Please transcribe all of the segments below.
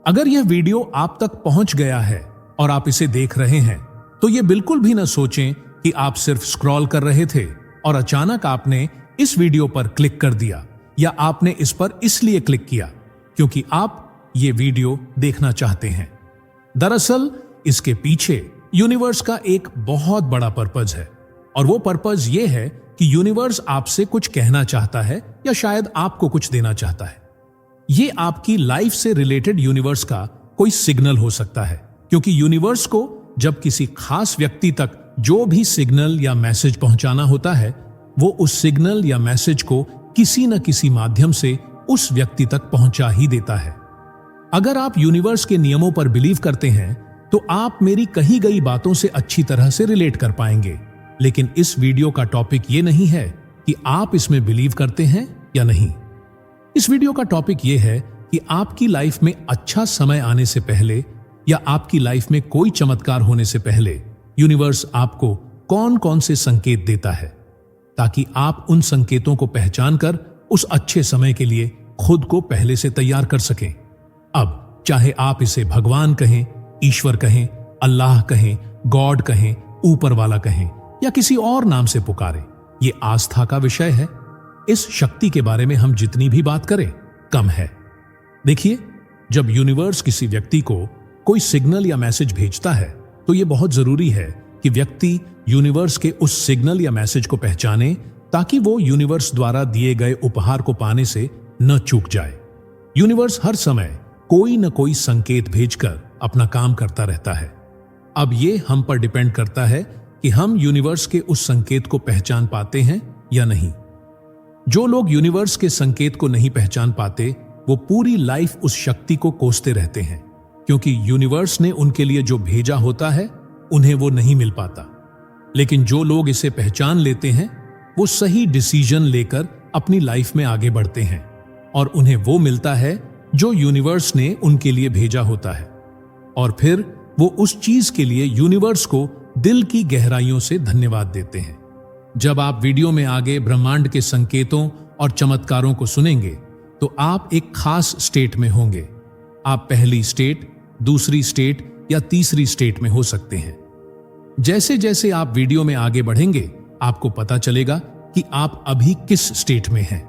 अगर यह वीडियो आप तक पहुंच गया है और आप इसे देख रहे हैं तो यह बिल्कुल भी न सोचें कि आप सिर्फ स्क्रॉल कर रहे थे और अचानक आपने इस वीडियो पर क्लिक कर दिया, या आपने इस पर इसलिए क्लिक किया क्योंकि आप ये वीडियो देखना चाहते हैं। दरअसल इसके पीछे यूनिवर्स का एक बहुत बड़ा पर्पज है, और वो पर्पज ये है कि यूनिवर्स आपसे कुछ कहना चाहता है या शायद आपको कुछ देना चाहता है। ये आपकी लाइफ से रिलेटेड यूनिवर्स का कोई सिग्नल हो सकता है, क्योंकि यूनिवर्स को जब किसी खास व्यक्ति तक जो भी सिग्नल या मैसेज पहुंचाना होता है, वो उस सिग्नल या मैसेज को किसी न किसी माध्यम से उस व्यक्ति तक पहुंचा ही देता है। अगर आप यूनिवर्स के नियमों पर बिलीव करते हैं तो आप मेरी कही गई बातों से अच्छी तरह से रिलेट कर पाएंगे। लेकिन इस वीडियो का टॉपिक ये नहीं है कि आप इसमें बिलीव करते हैं या नहीं। इस वीडियो का टॉपिक ये है कि आपकी लाइफ में अच्छा समय आने से पहले या आपकी लाइफ में कोई चमत्कार होने से पहले यूनिवर्स आपको कौन कौन से संकेत देता है, ताकि आप उन संकेतों को पहचान कर उस अच्छे समय के लिए खुद को पहले से तैयार कर सकें। अब चाहे आप इसे भगवान कहें, ईश्वर कहें, अल्लाह कहें, गॉड कहें, ऊपर वाला कहें या किसी और नाम से पुकारें, ये आस्था का विषय है। इस शक्ति के बारे में हम जितनी भी बात करें कम है। देखिए, जब यूनिवर्स किसी व्यक्ति को कोई सिग्नल या मैसेज भेजता है तो यह बहुत जरूरी है कि व्यक्ति यूनिवर्स के उस सिग्नल या मैसेज को पहचाने, ताकि वो यूनिवर्स द्वारा दिए गए उपहार को पाने से न चूक जाए। यूनिवर्स हर समय कोई न कोई संकेत भेजकर अपना काम करता रहता है। अब ये हम पर डिपेंड करता है कि हम यूनिवर्स के उस संकेत को पहचान पाते हैं या नहीं। जो लोग यूनिवर्स के संकेत को नहीं पहचान पाते वो पूरी लाइफ उस शक्ति को कोसते रहते हैं, क्योंकि यूनिवर्स ने उनके लिए जो भेजा होता है उन्हें वो नहीं मिल पाता। लेकिन जो लोग इसे पहचान लेते हैं वो सही डिसीजन लेकर अपनी लाइफ में आगे बढ़ते हैं और उन्हें वो मिलता है जो यूनिवर्स ने उनके लिए भेजा होता है, और फिर वो उस चीज के लिए यूनिवर्स को दिल की गहराइयों से धन्यवाद देते हैं। जब आप वीडियो में आगे ब्रह्मांड के संकेतों और चमत्कारों को सुनेंगे तो आप एक खास स्टेट में होंगे। आप पहली स्टेट, दूसरी स्टेट या तीसरी स्टेट में हो सकते हैं। जैसे जैसे आप वीडियो में आगे बढ़ेंगे आपको पता चलेगा कि आप अभी किस स्टेट में हैं।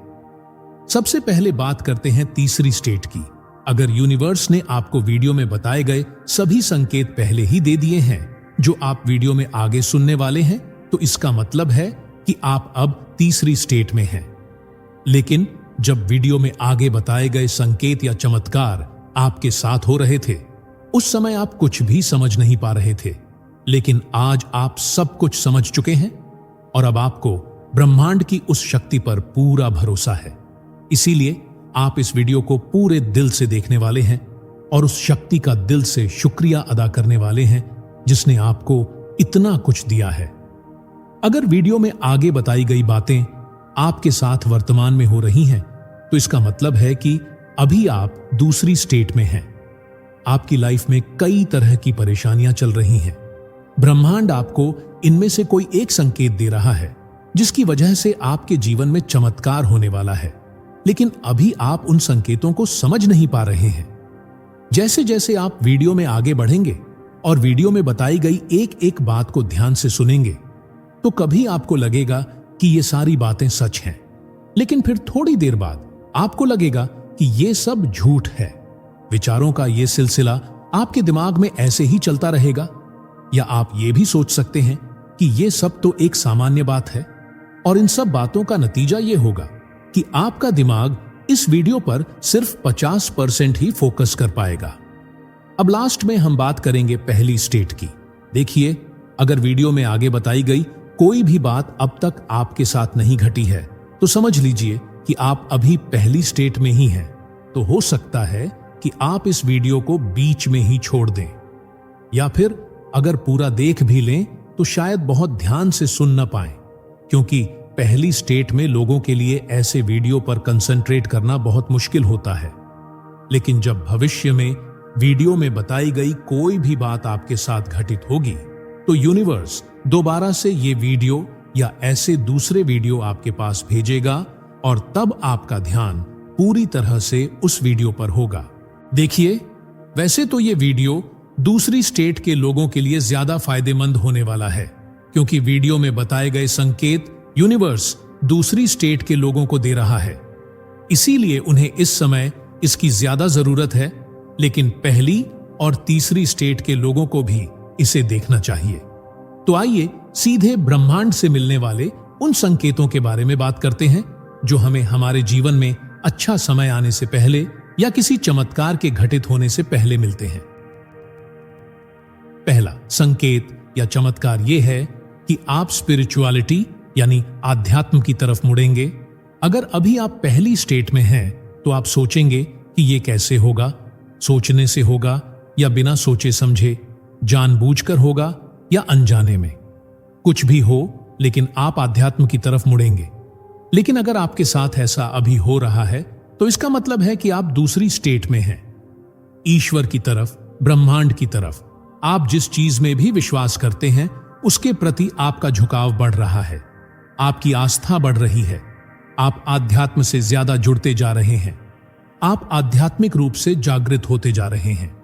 सबसे पहले बात करते हैं तीसरी स्टेट की। अगर यूनिवर्स ने आपको वीडियो में बताए गए सभी संकेत पहले ही दे दिए हैं जो आप वीडियो में आगे सुनने वाले हैं, तो इसका मतलब है कि आप अब तीसरी स्टेट में हैं। लेकिन जब वीडियो में आगे बताए गए संकेत या चमत्कार आपके साथ हो रहे थे, उस समय आप कुछ भी समझ नहीं पा रहे थे। लेकिन आज आप सब कुछ समझ चुके हैं और अब आपको ब्रह्मांड की उस शक्ति पर पूरा भरोसा है। इसीलिए आप इस वीडियो को पूरे दिल से देखने वाले हैं और उस शक्ति का दिल से शुक्रिया अदा करने वाले हैं जिसने आपको इतना कुछ दिया है। अगर वीडियो में आगे बताई गई बातें आपके साथ वर्तमान में हो रही हैं, तो इसका मतलब है कि अभी आप दूसरी स्टेट में हैं। आपकी लाइफ में कई तरह की परेशानियां चल रही हैं। ब्रह्मांड आपको इनमें से कोई एक संकेत दे रहा है जिसकी वजह से आपके जीवन में चमत्कार होने वाला है, लेकिन अभी आप उन संकेतों को समझ नहीं पा रहे हैं। जैसे जैसे आप वीडियो में आगे बढ़ेंगे और वीडियो में बताई गई एक एक बात को ध्यान से सुनेंगे, तो कभी आपको लगेगा कि ये सारी बातें सच हैं, लेकिन फिर थोड़ी देर बाद आपको लगेगा कि ये सब झूठ है। विचारों का ये सिलसिला आपके दिमाग में ऐसे ही चलता रहेगा, या आप ये भी सोच सकते हैं कि ये सब तो एक सामान्य बात है, और इन सब बातों का नतीजा ये होगा कि आपका दिमाग इस वीडियो पर सिर्फ 50% ही फोकस कर पाएगा। अब लास्ट में हम बात करेंगे पहली स्टेट की। देखिए, अगर वीडियो में आगे बताई गई कोई भी बात अब तक आपके साथ नहीं घटी है, तो समझ लीजिए कि आप अभी पहली स्टेट में ही हैं। तो हो सकता है कि आप इस वीडियो को बीच में ही छोड़ दें, या फिर अगर पूरा देख भी लें तो शायद बहुत ध्यान से सुन न पाएं, क्योंकि पहली स्टेट में लोगों के लिए ऐसे वीडियो पर कंसंट्रेट करना बहुत मुश्किल होता है। लेकिन जब भविष्य में वीडियो में बताई गई कोई भी बात आपके साथ घटित होगी, तो यूनिवर्स दोबारा से ये वीडियो या ऐसे दूसरे वीडियो आपके पास भेजेगा, और तब आपका ध्यान पूरी तरह से उस वीडियो पर होगा। देखिए, वैसे तो ये वीडियो दूसरी स्टेट के लोगों के लिए ज्यादा फायदेमंद होने वाला है, क्योंकि वीडियो में बताए गए संकेत यूनिवर्स दूसरी स्टेट के लोगों को दे रहा है, इसीलिए उन्हें इस समय इसकी ज्यादा जरूरत है। लेकिन पहली और तीसरी स्टेट के लोगों को भी इसे देखना चाहिए। तो आइए सीधे ब्रह्मांड से मिलने वाले उन संकेतों के बारे में बात करते हैं जो हमें हमारे जीवन में अच्छा समय आने से पहले या किसी चमत्कार के घटित होने से पहले मिलते हैं। पहला संकेत या चमत्कार यह है कि आप स्पिरिचुअलिटी यानी आध्यात्म की तरफ मुड़ेंगे। अगर अभी आप पहली स्टेट में हैं तो आप सोचेंगे कि यह कैसे होगा, सोचने से होगा या बिना सोचे समझे, जानबूझकर होगा या अनजाने में, कुछ भी हो, लेकिन आप आध्यात्म की तरफ मुड़ेंगे। लेकिन अगर आपके साथ ऐसा अभी हो रहा है तो इसका मतलब है कि आप दूसरी स्टेट में हैं, ईश्वर की तरफ, ब्रह्मांड की तरफ। आप जिस चीज में भी विश्वास करते हैं उसके प्रति आपका झुकाव बढ़ रहा है, आपकी आस्था बढ़ रही है, आप आध्यात्म से ज्यादा जुड़ते जा रहे हैं, आप आध्यात्मिक रूप से जागृत होते जा रहे हैं।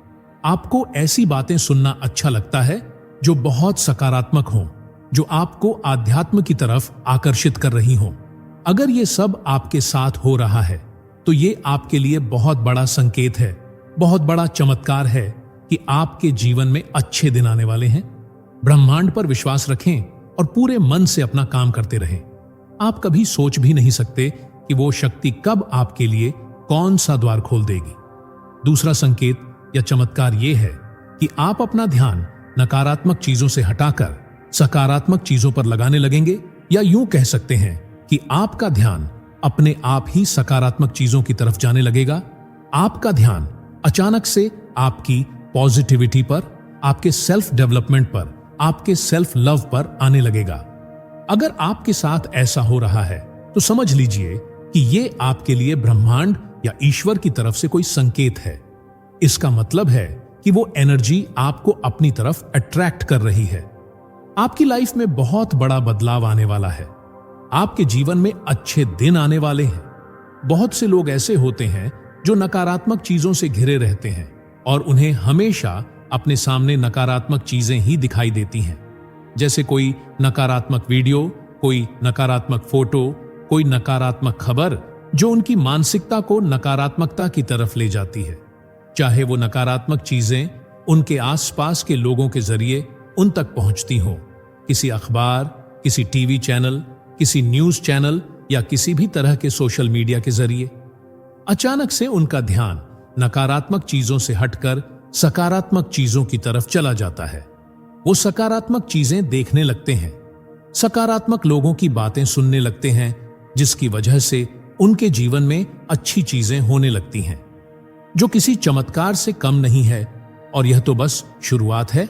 आपको ऐसी बातें सुनना अच्छा लगता है जो बहुत सकारात्मक हों, जो आपको आध्यात्म की तरफ आकर्षित कर रही हों। अगर ये सब आपके साथ हो रहा है तो ये आपके लिए बहुत बड़ा संकेत है, बहुत बड़ा चमत्कार है कि आपके जीवन में अच्छे दिन आने वाले हैं। ब्रह्मांड पर विश्वास रखें और पूरे मन से अपना काम करते रहें। आप कभी सोच भी नहीं सकते कि वो शक्ति कब आपके लिए कौन सा द्वार खोल देगी। दूसरा संकेत या चमत्कार यह है कि आप अपना ध्यान नकारात्मक चीजों से हटाकर सकारात्मक चीजों पर लगाने लगेंगे, या यूं कह सकते हैं कि आपका ध्यान अपने आप ही सकारात्मक चीजों की तरफ जाने लगेगा। आपका ध्यान अचानक से आपकी पॉजिटिविटी पर, आपके सेल्फ डेवलपमेंट पर, आपके सेल्फ लव पर आने लगेगा। अगर आपके साथ ऐसा हो रहा है तो समझ लीजिए कि ये आपके लिए ब्रह्मांड या ईश्वर की तरफ से कोई संकेत है। इसका मतलब है कि वो एनर्जी आपको अपनी तरफ अट्रैक्ट कर रही है। आपकी लाइफ में बहुत बड़ा बदलाव आने वाला है, आपके जीवन में अच्छे दिन आने वाले हैं। बहुत से लोग ऐसे होते हैं जो नकारात्मक चीजों से घिरे रहते हैं और उन्हें हमेशा अपने सामने नकारात्मक चीजें ही दिखाई देती हैं, जैसे कोई नकारात्मक वीडियो, कोई नकारात्मक फोटो, कोई नकारात्मक खबर जो उनकी मानसिकता को नकारात्मकता की तरफ ले जाती है। चाहे वो नकारात्मक चीजें उनके आसपास के लोगों के जरिए उन तक पहुंचती हों, किसी अखबार, किसी टीवी चैनल, किसी न्यूज चैनल या किसी भी तरह के सोशल मीडिया के जरिए। अचानक से उनका ध्यान नकारात्मक चीजों से हटकर सकारात्मक चीजों की तरफ चला जाता है। वो सकारात्मक चीजें देखने लगते हैं, सकारात्मक लोगों की बातें सुनने लगते हैं, जिसकी वजह से उनके जीवन में अच्छी चीजें होने लगती हैं, जो किसी चमत्कार से कम नहीं है। और यह तो बस शुरुआत है।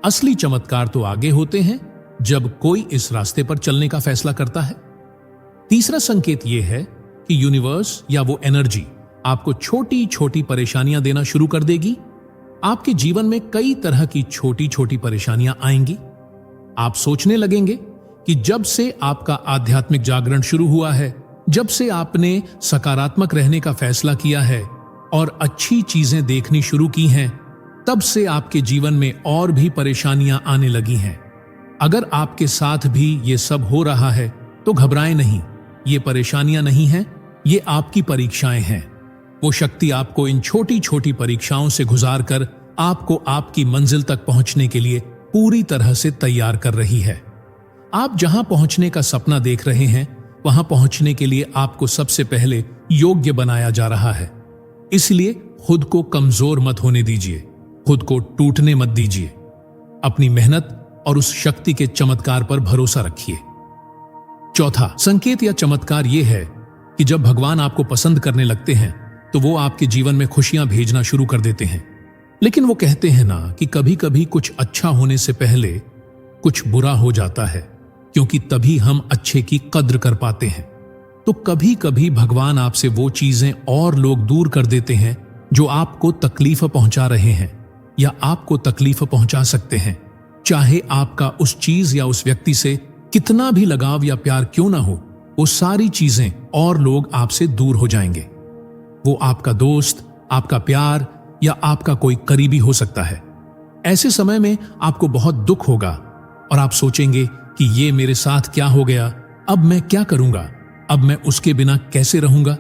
असली चमत्कार तो आगे होते हैं जब कोई इस रास्ते पर चलने का फैसला करता है। तीसरा संकेत यह है कि यूनिवर्स या वो एनर्जी आपको छोटी छोटी परेशानियां देना शुरू कर देगी। आपके जीवन में कई तरह की छोटी छोटी परेशानियां आएंगी। आप सोचने लगेंगे कि जब से आपका आध्यात्मिक जागरण शुरू हुआ है, जब से आपने सकारात्मक रहने का फैसला किया है और अच्छी चीजें देखनी शुरू की हैं, तब से आपके जीवन में और भी परेशानियां आने लगी हैं। अगर आपके साथ भी ये सब हो रहा है तो घबराएं नहीं, ये परेशानियां नहीं हैं, ये आपकी परीक्षाएं हैं। वो शक्ति आपको इन छोटी छोटी परीक्षाओं से गुजारकर आपको आपकी मंजिल तक पहुंचने के लिए पूरी तरह से तैयार कर रही है। आप जहां पहुंचने का सपना देख रहे हैं, वहां पहुंचने के लिए आपको सबसे पहले योग्य बनाया जा रहा है। इसलिए खुद को कमजोर मत होने दीजिए, खुद को टूटने मत दीजिए। अपनी मेहनत और उस शक्ति के चमत्कार पर भरोसा रखिए। चौथा संकेत या चमत्कार यह है कि जब भगवान आपको पसंद करने लगते हैं तो वो आपके जीवन में खुशियां भेजना शुरू कर देते हैं। लेकिन वो कहते हैं ना कि कभी कभी कुछ अच्छा होने से पहले कुछ बुरा हो जाता है, क्योंकि तभी हम अच्छे की कद्र कर पाते हैं। तो कभी कभी भगवान आपसे वो चीजें और लोग दूर कर देते हैं जो आपको तकलीफ पहुंचा रहे हैं या आपको तकलीफ पहुंचा सकते हैं। चाहे आपका उस चीज या उस व्यक्ति से कितना भी लगाव या प्यार क्यों ना हो, वो सारी चीजें और लोग आपसे दूर हो जाएंगे। वो आपका दोस्त, आपका प्यार या आपका कोई करीबी हो सकता है। ऐसे समय में आपको बहुत दुख होगा और आप सोचेंगे कि ये मेरे साथ क्या हो गया, अब मैं क्या करूंगा, अब मैं उसके बिना कैसे रहूंगा।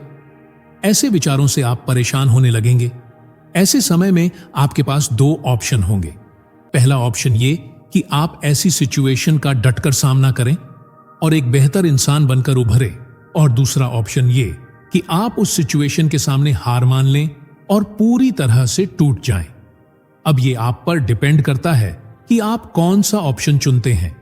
ऐसे विचारों से आप परेशान होने लगेंगे। ऐसे समय में आपके पास दो ऑप्शन होंगे। पहला ऑप्शन ये कि आप ऐसी सिचुएशन का डटकर सामना करें और एक बेहतर इंसान बनकर उभरे, और दूसरा ऑप्शन ये कि आप उस सिचुएशन के सामने हार मान लें और पूरी तरह से टूट जाएं। अब ये आप पर डिपेंड करता है कि आप कौन सा ऑप्शन चुनते हैं।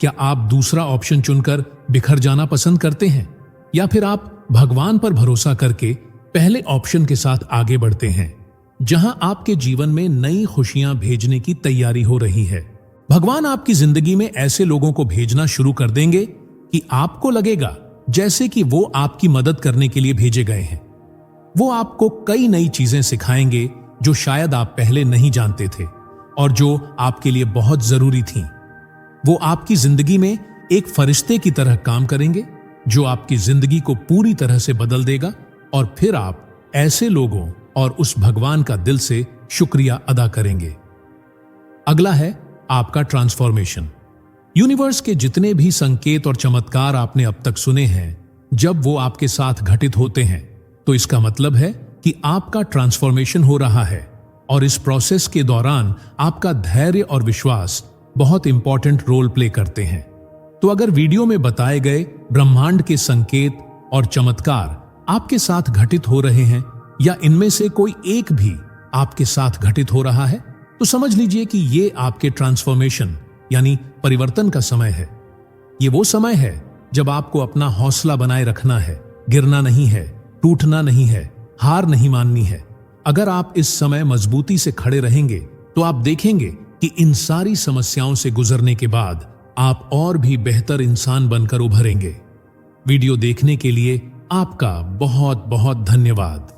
क्या आप दूसरा ऑप्शन चुनकर बिखर जाना पसंद करते हैं, या फिर आप भगवान पर भरोसा करके पहले ऑप्शन के साथ आगे बढ़ते हैं, जहां आपके जीवन में नई खुशियां भेजने की तैयारी हो रही है। भगवान आपकी जिंदगी में ऐसे लोगों को भेजना शुरू कर देंगे कि आपको लगेगा जैसे कि वो आपकी मदद करने के लिए भेजे गए हैं। वो आपको कई नई चीजें सिखाएंगे जो शायद आप पहले नहीं जानते थे और जो आपके लिए बहुत जरूरी थीं। वो आपकी जिंदगी में एक फरिश्ते की तरह काम करेंगे जो आपकी जिंदगी को पूरी तरह से बदल देगा, और फिर आप ऐसे लोगों और उस भगवान का दिल से शुक्रिया अदा करेंगे। अगला है आपका ट्रांसफॉर्मेशन। यूनिवर्स के जितने भी संकेत और चमत्कार आपने अब तक सुने हैं, जब वो आपके साथ घटित होते हैं तो इसका मतलब है कि आपका ट्रांसफॉर्मेशन हो रहा है, और इस प्रोसेस के दौरान आपका धैर्य और विश्वास बहुत इंपॉर्टेंट रोल प्ले करते हैं। तो अगर वीडियो में बताए गए ब्रह्मांड के संकेत और चमत्कार आपके साथ घटित हो रहे हैं, या इनमें से कोई एक भी आपके साथ घटित हो रहा है, तो समझ लीजिए कि ये आपके ट्रांसफॉर्मेशन यानी परिवर्तन का समय है। ये वो समय है जब आपको अपना हौसला बनाए रखना है, गिरना नहीं है, टूटना नहीं है, हार नहीं माननी है। अगर आप इस समय मजबूती से खड़े रहेंगे तो आप देखेंगे कि इन सारी समस्याओं से गुजरने के बाद आप और भी बेहतर इंसान बनकर उभरेंगे। वीडियो देखने के लिए आपका बहुत बहुत धन्यवाद।